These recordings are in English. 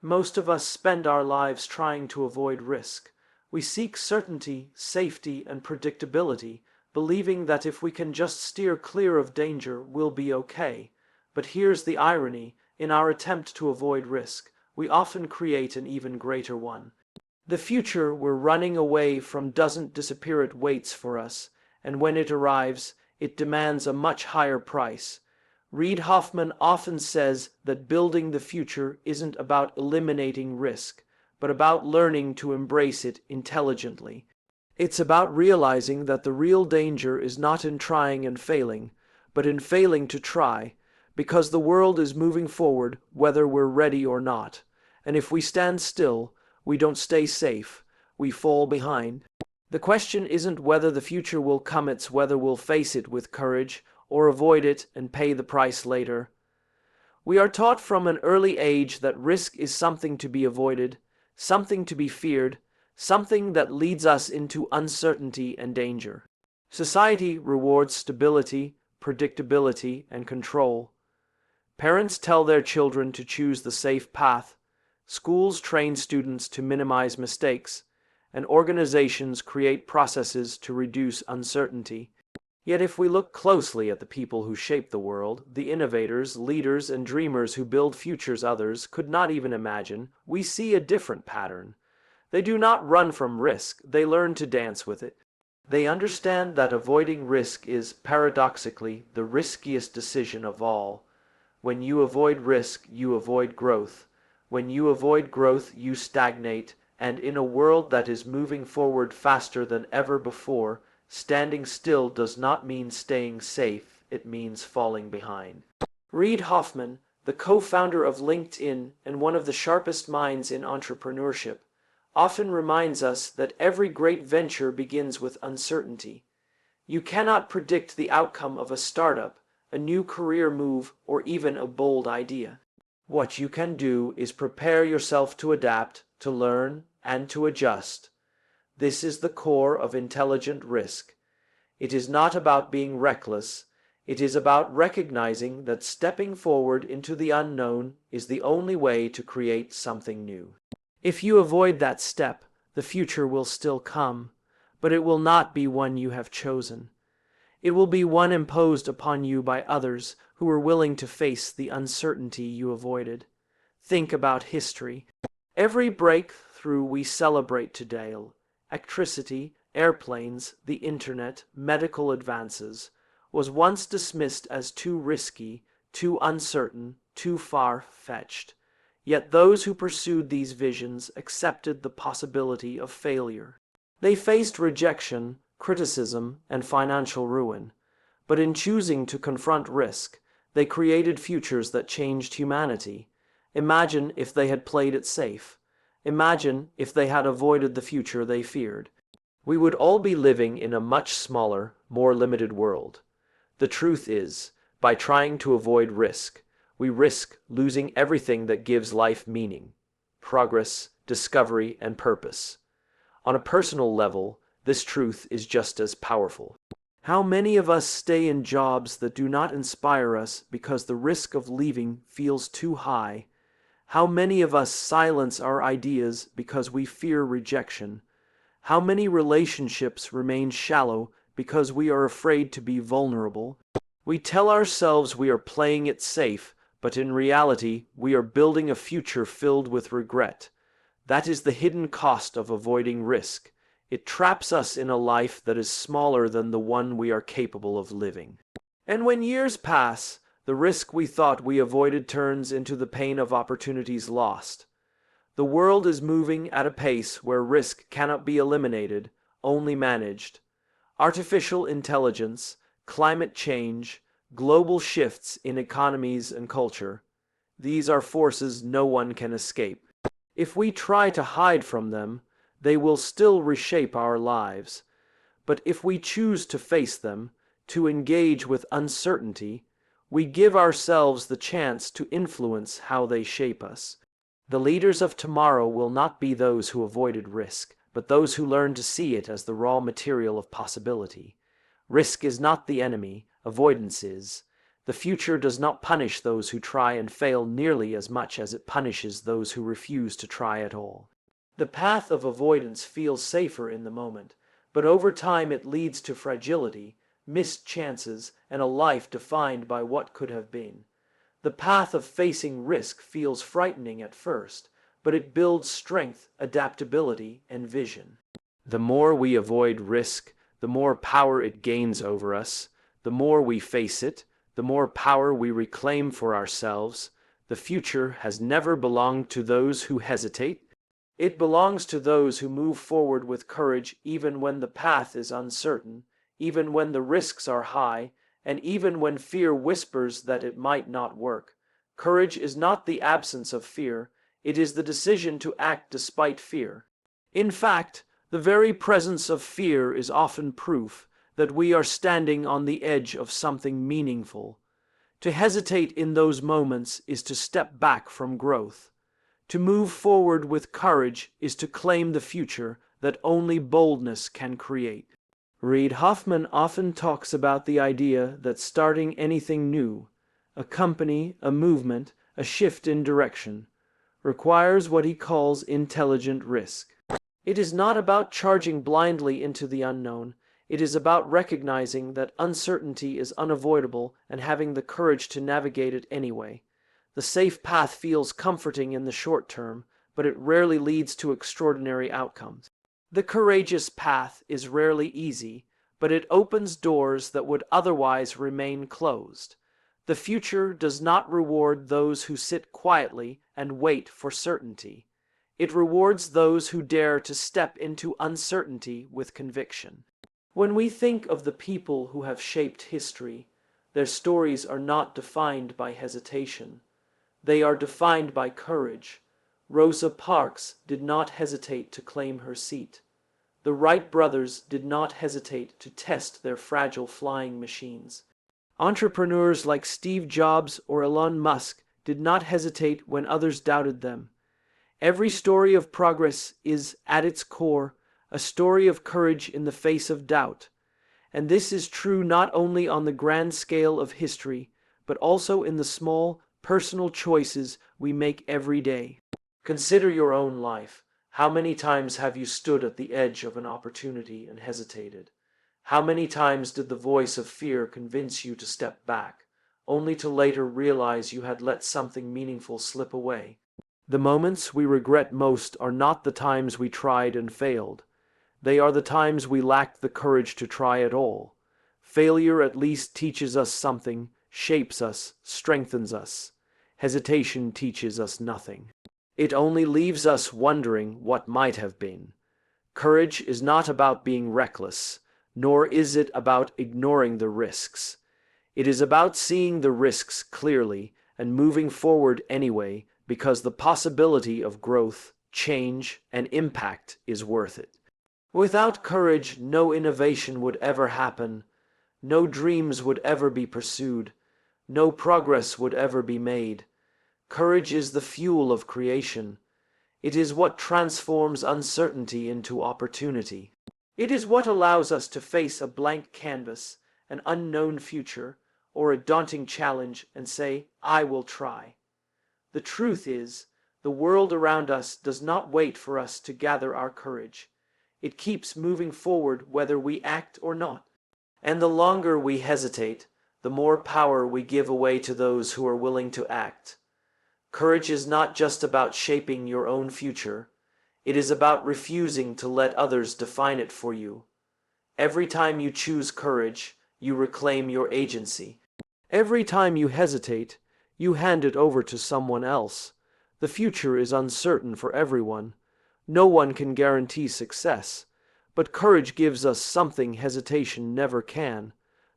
Most of us spend our lives trying to avoid risk. We seek certainty, safety, and predictability, believing that if we can just steer clear of danger, we'll be okay. But here's the irony: in our attempt to avoid risk, we often create an even greater one. The future we're running away from doesn't disappear, it waits for us, and when it arrives, it demands a much higher price. Reid Hoffman often says that building the future isn't about eliminating risk, but about learning to embrace it intelligently. It's about realizing that the real danger is not in trying and failing, but in failing to try, because the world is moving forward whether we're ready or not. And if we stand still, we don't stay safe, we fall behind. The question isn't whether the future will come, it's whether we'll face it with courage or avoid it and pay the price later. We are taught from an early age that risk is something to be avoided, something to be feared, something that leads us into uncertainty and danger. Society rewards stability, predictability, and control. Parents tell their children to choose the safe path. Schools train students to minimize mistakes, and organizations create processes to reduce uncertainty. Yet if we look closely at the people who shape the world, the innovators, leaders, and dreamers who build futures others could not even imagine, we see a different pattern. They do not run from risk, they learn to dance with it. They understand that avoiding risk is, paradoxically, the riskiest decision of all. When you avoid risk, you avoid growth. When you avoid growth, you stagnate, and in a world that is moving forward faster than ever before, standing still does not mean staying safe, it means falling behind. Reid Hoffman, the co-founder of LinkedIn and one of the sharpest minds in entrepreneurship, often reminds us that every great venture begins with uncertainty. You cannot predict the outcome of a startup, a new career move, or even a bold idea. What you can do is prepare yourself to adapt, to learn, and to adjust. This is the core of intelligent risk. It is not about being reckless. It is about recognizing that stepping forward into the unknown is the only way to create something new. If you avoid that step, the future will still come, but it will not be one you have chosen. It will be one imposed upon you by others who were willing to face the uncertainty you avoided. Think about history. Every breakthrough we celebrate today, electricity, airplanes, the internet, medical advances, was once dismissed as too risky, too uncertain, too far-fetched. Yet those who pursued these visions accepted the possibility of failure. They faced rejection, criticism, and financial ruin. But in choosing to confront risk, they created futures that changed humanity. Imagine if they had played it safe. Imagine if they had avoided the future they feared. We would all be living in a much smaller, more limited world. The truth is, by trying to avoid risk, we risk losing everything that gives life meaning, progress, discovery, and purpose. On a personal level, this truth is just as powerful. How many of us stay in jobs that do not inspire us because the risk of leaving feels too high? How many of us silence our ideas because we fear rejection? How many relationships remain shallow because we are afraid to be vulnerable? We tell ourselves we are playing it safe, but in reality, we are building a future filled with regret. That is the hidden cost of avoiding risk. It traps us in a life that is smaller than the one we are capable of living. And when years pass, the risk we thought we avoided turns into the pain of opportunities lost. The world is moving at a pace where risk cannot be eliminated, only managed. Artificial intelligence, climate change, global shifts in economies and culture. These are forces no one can escape. If we try to hide from them, they will still reshape our lives. But if we choose to face them, to engage with uncertainty, we give ourselves the chance to influence how they shape us. The leaders of tomorrow will not be those who avoided risk, but those who learn to see it as the raw material of possibility. Risk is not the enemy, avoidance is. The future does not punish those who try and fail nearly as much as it punishes those who refuse to try at all. The path of avoidance feels safer in the moment, but over time it leads to fragility, missed chances, and a life defined by what could have been. The path of facing risk feels frightening at first, but it builds strength, adaptability, and vision. The more we avoid risk, the more power it gains over us. The more we face it, the more power we reclaim for ourselves. The future has never belonged to those who hesitate. It belongs to those who move forward with courage even when the path is uncertain, even when the risks are high, and even when fear whispers that it might not work. Courage is not the absence of fear, it is the decision to act despite fear. In fact, the very presence of fear is often proof that we are standing on the edge of something meaningful. To hesitate in those moments is to step back from growth. To move forward with courage is to claim the future that only boldness can create. Reid Hoffman often talks about the idea that starting anything new, a company, a movement, a shift in direction, requires what he calls intelligent risk. It is not about charging blindly into the unknown. It is about recognizing that uncertainty is unavoidable and having the courage to navigate it anyway. The safe path feels comforting in the short term, but it rarely leads to extraordinary outcomes. The courageous path is rarely easy, but it opens doors that would otherwise remain closed. The future does not reward those who sit quietly and wait for certainty. It rewards those who dare to step into uncertainty with conviction. When we think of the people who have shaped history, their stories are not defined by hesitation. They are defined by courage. Rosa Parks did not hesitate to claim her seat. The Wright brothers did not hesitate to test their fragile flying machines. Entrepreneurs like Steve Jobs or Elon Musk did not hesitate when others doubted them. Every story of progress is, at its core, a story of courage in the face of doubt. And this is true not only on the grand scale of history, but also in the small, personal choices we make every day. Consider your own life. How many times have you stood at the edge of an opportunity and hesitated? How many times did the voice of fear convince you to step back, only to later realize you had let something meaningful slip away? The moments we regret most are not the times we tried and failed. They are the times we lacked the courage to try at all. Failure at least teaches us something, shapes us, strengthens us. Hesitation teaches us nothing. It only leaves us wondering what might have been. Courage is not about being reckless, nor is it about ignoring the risks. It is about seeing the risks clearly and moving forward anyway, because the possibility of growth, change, and impact is worth it. Without courage, no innovation would ever happen, no dreams would ever be pursued, no progress would ever be made. Courage is the fuel of creation. It is what transforms uncertainty into opportunity. It is what allows us to face a blank canvas, an unknown future, or a daunting challenge and say, "I will try." The truth is, the world around us does not wait for us to gather our courage. It keeps moving forward whether we act or not. And the longer we hesitate, the more power we give away to those who are willing to act. Courage is not just about shaping your own future. It is about refusing to let others define it for you. Every time you choose courage, you reclaim your agency. Every time you hesitate, you hand it over to someone else. The future is uncertain for everyone. No one can guarantee success, but courage gives us something hesitation never can,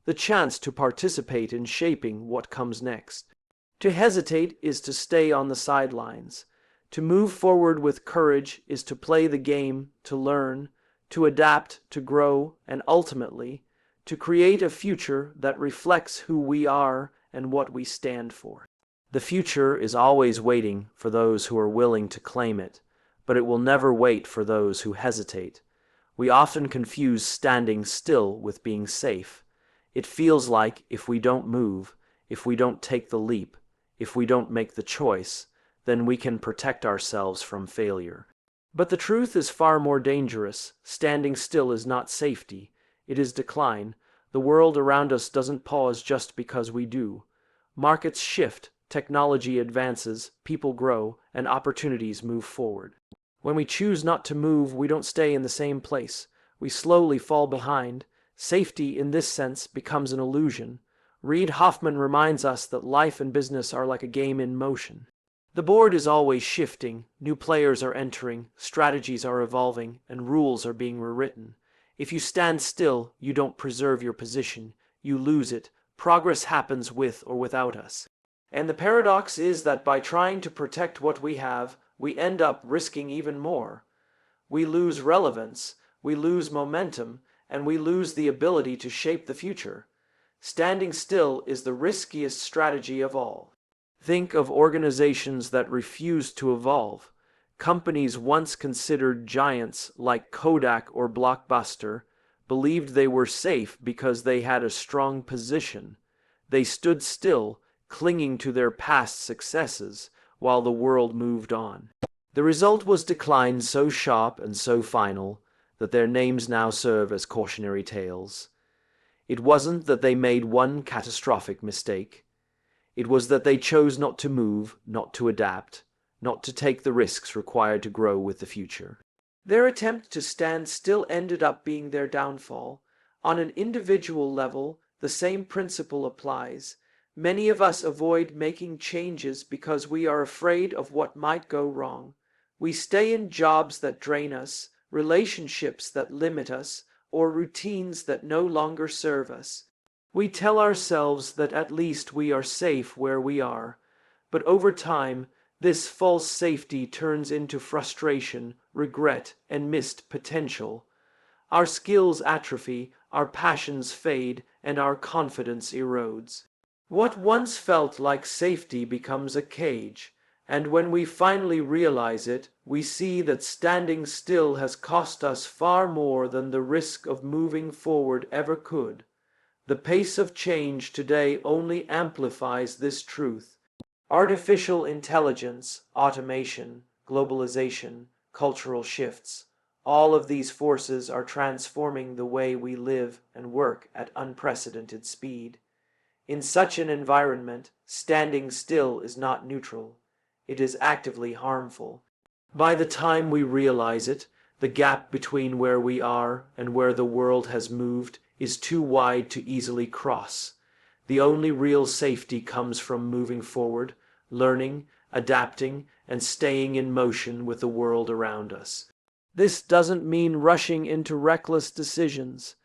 the chance to participate in shaping what comes next. To hesitate is to stay on the sidelines. To move forward with courage is to play the game, to learn, to adapt, to grow, and ultimately, to create a future that reflects who we are and what we stand for. The future is always waiting for those who are willing to claim it, but it will never wait for those who hesitate. We often confuse standing still with being safe. It feels like if we don't move, if we don't take the leap, if we don't make the choice, then we can protect ourselves from failure. But the truth is far more dangerous. Standing still is not safety, it is decline. The world around us doesn't pause just because we do. Markets shift, technology advances, people grow, and opportunities move forward. When we choose not to move, we don't stay in the same place. We slowly fall behind. Safety, in this sense, becomes an illusion. Reid Hoffman reminds us that life and business are like a game in motion. The board is always shifting, new players are entering, strategies are evolving, and rules are being rewritten. If you stand still, you don't preserve your position, you lose it. Progress happens with or without us. And the paradox is that by trying to protect what we have, we end up risking even more. We lose relevance, we lose momentum, and we lose the ability to shape the future. Standing still is the riskiest strategy of all. Think of organizations that refuse to evolve. Companies once considered giants like Kodak or Blockbuster believed they were safe because they had a strong position. They stood still, clinging to their past successes, while the world moved on. The result was decline so sharp and so final that their names now serve as cautionary tales. It wasn't that they made one catastrophic mistake. It was that they chose not to move, not to adapt, not to take the risks required to grow with the future. Their attempt to stand still ended up being their downfall. On an individual level, the same principle applies. Many of us avoid making changes because we are afraid of what might go wrong. We stay in jobs that drain us, relationships that limit us, or routines that no longer serve us. We tell ourselves that at least we are safe where we are, but over time, this false safety turns into frustration, regret, and missed potential. Our skills atrophy, our passions fade, and our confidence erodes. What once felt like safety becomes a cage, and when we finally realize it, we see that standing still has cost us far more than the risk of moving forward ever could. The pace of change today only amplifies this truth. Artificial intelligence, automation, globalization, cultural shifts, all of these forces are transforming the way we live and work at unprecedented speed. In such an environment, standing still is not neutral. It is actively harmful. By the time we realize it, the gap between where we are and where the world has moved is too wide to easily cross. The only real safety comes from moving forward, learning, adapting, and staying in motion with the world around us. This doesn't mean rushing into reckless decisions.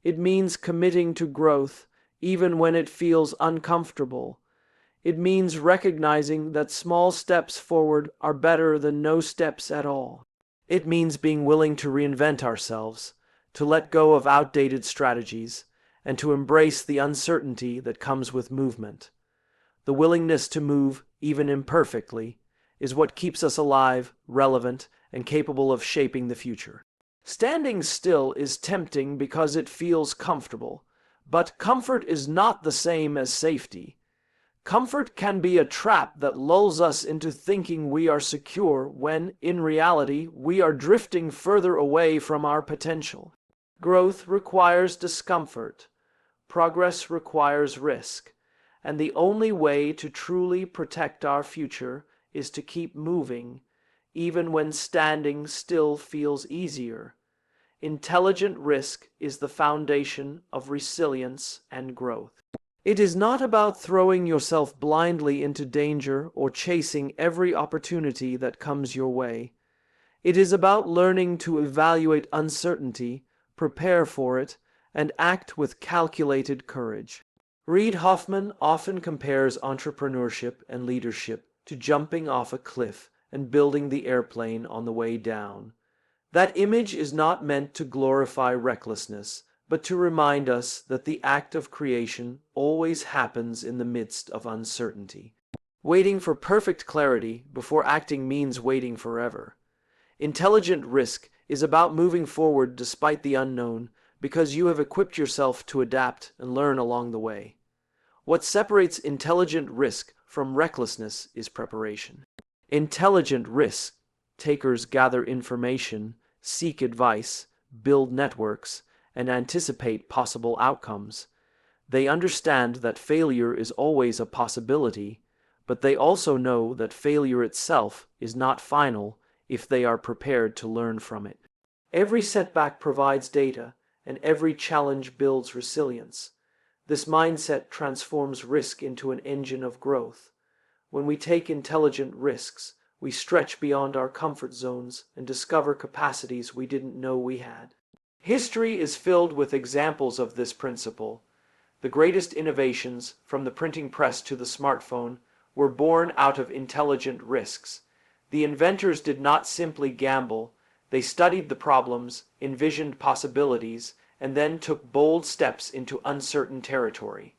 It means committing to growth, even when it feels uncomfortable. It means recognizing that small steps forward are better than no steps at all. It means being willing to reinvent ourselves, to let go of outdated strategies, and to embrace the uncertainty that comes with movement. The willingness to move, even imperfectly, is what keeps us alive, relevant, and capable of shaping the future. Standing still is tempting because it feels comfortable, but comfort is not the same as safety. Comfort can be a trap that lulls us into thinking we are secure when, in reality, we are drifting further away from our potential. Growth requires discomfort. Progress requires risk. And the only way to truly protect our future is to keep moving, even when standing still feels easier. Intelligent risk is the foundation of resilience and growth. It is not about throwing yourself blindly into danger or chasing every opportunity that comes your way. It is about learning to evaluate uncertainty, prepare for it, and act with calculated courage. Reid Hoffman often compares entrepreneurship and leadership to jumping off a cliff and building the airplane on the way down. That image is not meant to glorify recklessness, but to remind us that the act of creation always happens in the midst of uncertainty. Waiting for perfect clarity before acting means waiting forever. Intelligent risk is about moving forward despite the unknown, because you have equipped yourself to adapt and learn along the way. What separates intelligent risk from recklessness is preparation. Intelligent risk takers gather information, seek advice, build networks, and anticipate possible outcomes. They understand that failure is always a possibility, but they also know that failure itself is not final if they are prepared to learn from it. Every setback provides data, and every challenge builds resilience. This mindset transforms risk into an engine of growth. When we take intelligent risks, we stretch beyond our comfort zones and discover capacities we didn't know we had. History is filled with examples of this principle. The greatest innovations, from the printing press to the smartphone, were born out of intelligent risks. The inventors did not simply gamble, they studied the problems, envisioned possibilities, and then took bold steps into uncertain territory.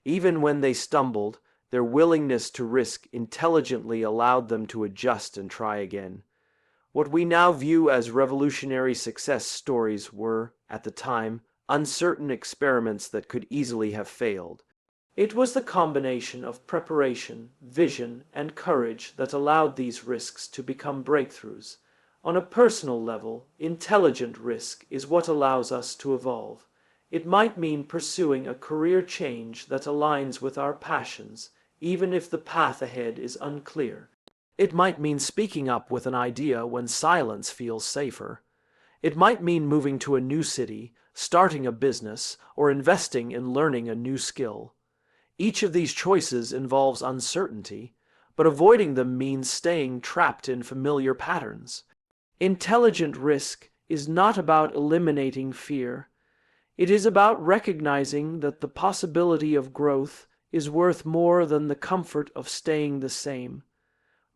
Even when they stumbled, their willingness to risk intelligently allowed them to adjust and try again. What we now view as revolutionary success stories were, at the time, uncertain experiments that could easily have failed. It was the combination of preparation, vision, and courage that allowed these risks to become breakthroughs. On a personal level, intelligent risk is what allows us to evolve. It might mean pursuing a career change that aligns with our passions, even if the path ahead is unclear. It might mean speaking up with an idea when silence feels safer. It might mean moving to a new city, starting a business, or investing in learning a new skill. Each of these choices involves uncertainty, but avoiding them means staying trapped in familiar patterns. Intelligent risk is not about eliminating fear. It is about recognizing that the possibility of growth is worth more than the comfort of staying the same.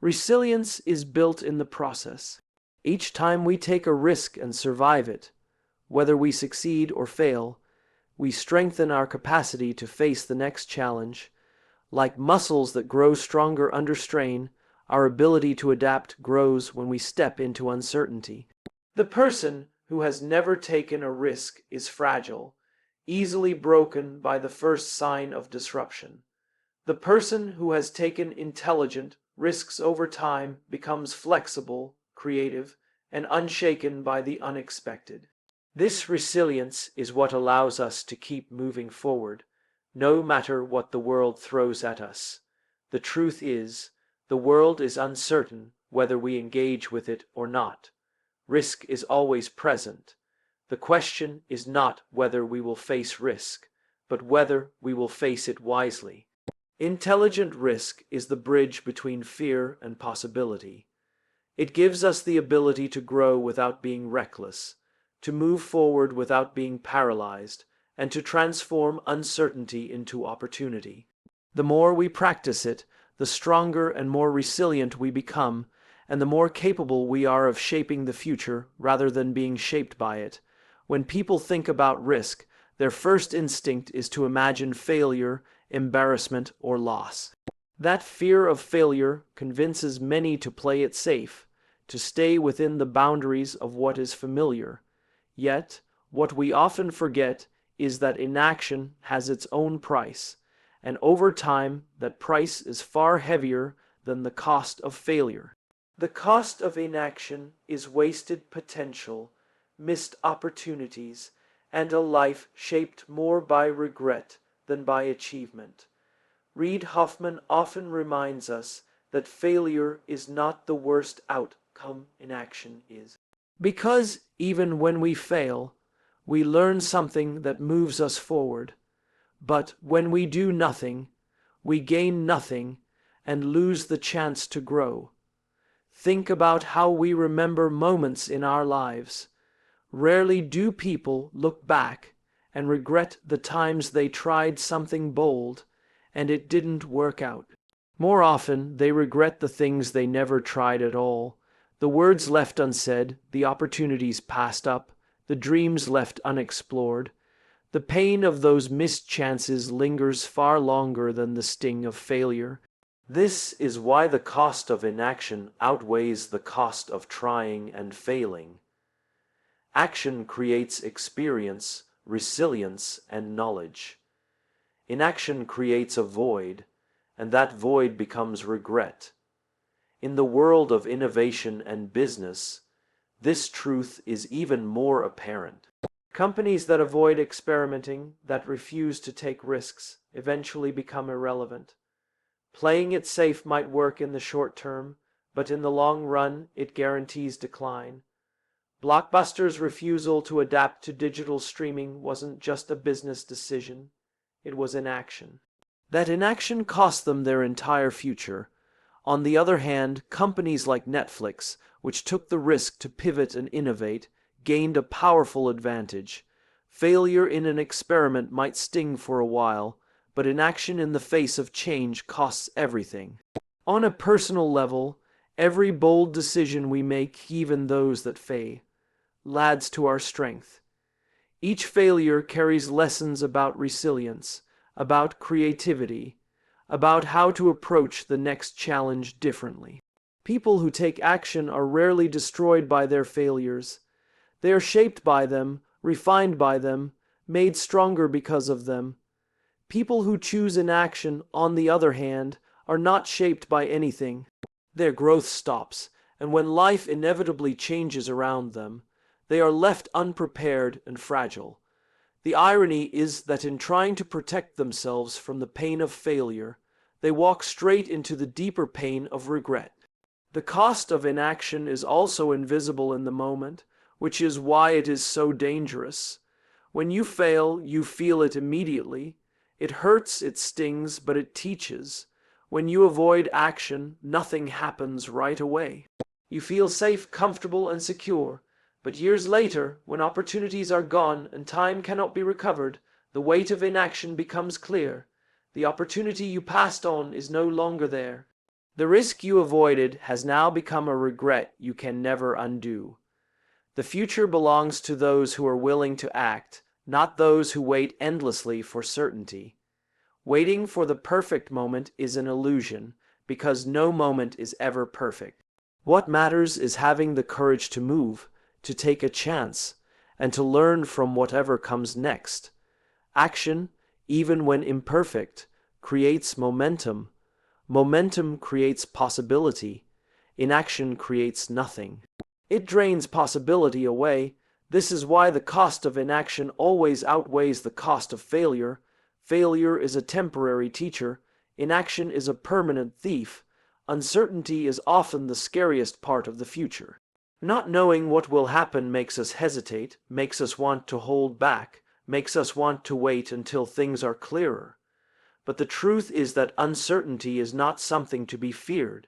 Resilience is built in the process. Each time we take a risk and survive it, whether we succeed or fail, we strengthen our capacity to face the next challenge. Like muscles that grow stronger under strain, our ability to adapt grows when we step into uncertainty. The person who has never taken a risk is fragile, easily broken by the first sign of disruption. The person who has taken intelligent risks over time becomes flexible, creative, and unshaken by the unexpected. This resilience is what allows us to keep moving forward, no matter what the world throws at us. The truth is, the world is uncertain whether we engage with it or not. Risk is always present. The question is not whether we will face risk, but whether we will face it wisely. Intelligent risk is the bridge between fear and possibility. It gives us the ability to grow without being reckless, to move forward without being paralyzed, and to transform uncertainty into opportunity. The more we practice it, the stronger and more resilient we become, and the more capable we are of shaping the future rather than being shaped by it. When people think about risk, their first instinct is to imagine failure, embarrassment, or loss. That fear of failure convinces many to play it safe, to stay within the boundaries of what is familiar. Yet, what we often forget is that inaction has its own price, and over time that price is far heavier than the cost of failure. The cost of inaction is wasted potential, missed opportunities, and a life shaped more by regret than by achievement. Reid Hoffman often reminds us that failure is not the worst outcome inaction is. Because even when we fail, we learn something that moves us forward. But when we do nothing, we gain nothing and lose the chance to grow. Think about how we remember moments in our lives. Rarely do people look back and regret the times they tried something bold and it didn't work out. More often, they regret the things they never tried at all, the words left unsaid, the opportunities passed up, the dreams left unexplored. The pain of those missed chances lingers far longer than the sting of failure. This is why the cost of inaction outweighs the cost of trying and failing. Action creates experience, resilience, and knowledge. Inaction creates a void, and that void becomes regret. In the world of innovation and business, this truth is even more apparent. Companies that avoid experimenting, that refuse to take risks, eventually become irrelevant. Playing it safe might work in the short term, but in the long run, it guarantees decline. Blockbuster's refusal to adapt to digital streaming wasn't just a business decision, it was inaction. That inaction cost them their entire future. On the other hand, companies like Netflix, which took the risk to pivot and innovate, gained a powerful advantage. Failure in an experiment might sting for a while, but inaction in the face of change costs everything. On a personal level, every bold decision we make, even those that fail, adds to our strength. Each failure carries lessons about resilience, about creativity, about how to approach the next challenge differently. People who take action are rarely destroyed by their failures. They are shaped by them, refined by them, made stronger because of them. People who choose inaction, on the other hand, are not shaped by anything. Their growth stops, and when life inevitably changes around them, they are left unprepared and fragile. The irony is that in trying to protect themselves from the pain of failure, they walk straight into the deeper pain of regret. The cost of inaction is also invisible in the moment, which is why it is so dangerous. When you fail, you feel it immediately. It hurts, it stings, but it teaches. When you avoid action, nothing happens right away. You feel safe, comfortable, and secure. But years later, when opportunities are gone and time cannot be recovered, the weight of inaction becomes clear. The opportunity you passed on is no longer there. The risk you avoided has now become a regret you can never undo. The future belongs to those who are willing to act, not those who wait endlessly for certainty. Waiting for the perfect moment is an illusion, because no moment is ever perfect. What matters is having the courage to move, to take a chance, and to learn from whatever comes next. Action, even when imperfect, creates momentum. Momentum creates possibility. Inaction creates nothing. It drains possibility away. This is why the cost of inaction always outweighs the cost of failure. Failure is a temporary teacher. Inaction is a permanent thief. Uncertainty is often the scariest part of the future. Not knowing what will happen makes us hesitate, makes us want to hold back, makes us want to wait until things are clearer. But the truth is that uncertainty is not something to be feared.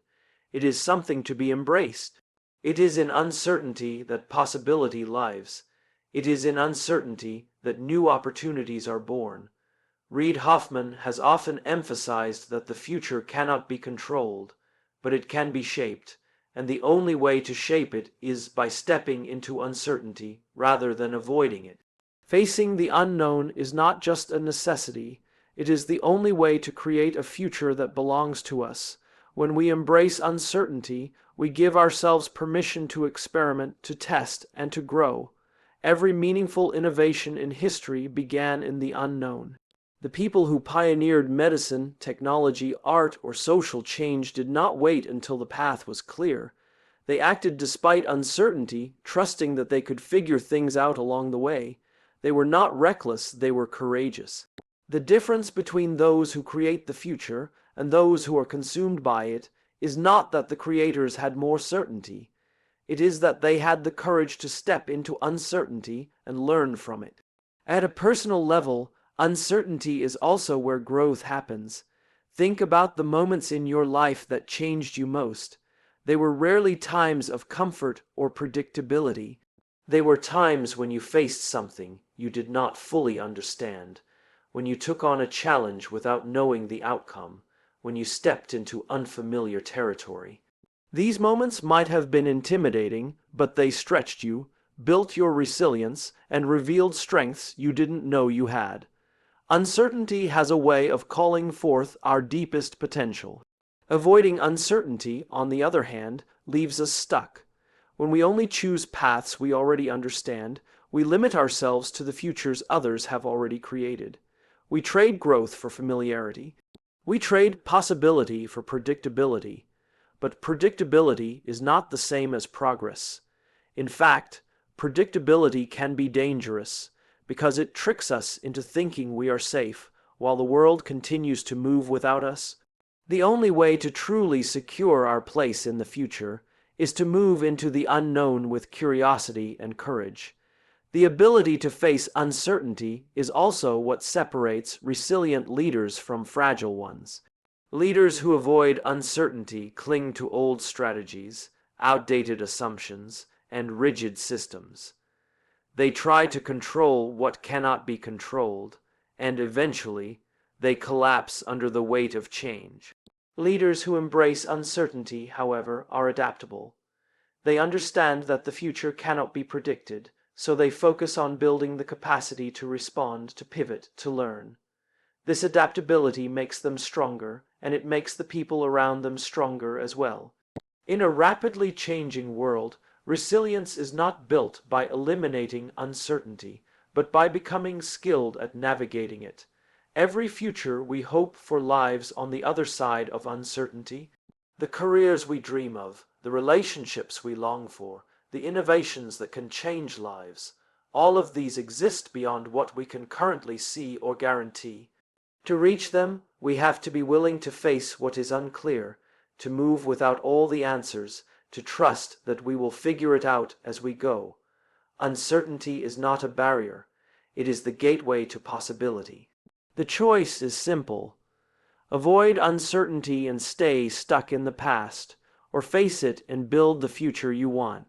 It is something to be embraced. It is in uncertainty that possibility lives. It is in uncertainty that new opportunities are born. Reid Hoffman has often emphasized that the future cannot be controlled, but it can be shaped, and the only way to shape it is by stepping into uncertainty rather than avoiding it. Facing the unknown is not just a necessity, it is the only way to create a future that belongs to us. When we embrace uncertainty, we give ourselves permission to experiment, to test, and to grow. Every meaningful innovation in history began in the unknown. The people who pioneered medicine, technology, art, or social change did not wait until the path was clear. They acted despite uncertainty, trusting that they could figure things out along the way. They were not reckless, they were courageous. The difference between those who create the future and those who are consumed by it is not that the creators had more certainty. It is that they had the courage to step into uncertainty and learn from it. At a personal level, uncertainty is also where growth happens. Think about the moments in your life that changed you most. They were rarely times of comfort or predictability. They were times when you faced something you did not fully understand, when you took on a challenge without knowing the outcome, when you stepped into unfamiliar territory. These moments might have been intimidating, but they stretched you, built your resilience, and revealed strengths you didn't know you had. Uncertainty has a way of calling forth our deepest potential. Avoiding uncertainty, on the other hand, leaves us stuck. When we only choose paths we already understand, we limit ourselves to the futures others have already created. We trade growth for familiarity. We trade possibility for predictability. But predictability is not the same as progress. In fact, predictability can be dangerous because it tricks us into thinking we are safe while the world continues to move without us. The only way to truly secure our place in the future is to move into the unknown with curiosity and courage. The ability to face uncertainty is also what separates resilient leaders from fragile ones. Leaders who avoid uncertainty cling to old strategies, outdated assumptions, and rigid systems. They try to control what cannot be controlled, and eventually, they collapse under the weight of change. Leaders who embrace uncertainty, however, are adaptable. They understand that the future cannot be predicted, so they focus on building the capacity to respond, to pivot, to learn. This adaptability makes them stronger, and it makes the people around them stronger as well. In a rapidly changing world, resilience is not built by eliminating uncertainty, but by becoming skilled at navigating it. Every future we hope for lives on the other side of uncertainty. The careers we dream of, the relationships we long for, the innovations that can change lives, all of these exist beyond what we can currently see or guarantee. To reach them, we have to be willing to face what is unclear, to move without all the answers, to trust that we will figure it out as we go. Uncertainty is not a barrier, it is the gateway to possibility. The choice is simple. Avoid uncertainty and stay stuck in the past, or face it and build the future you want.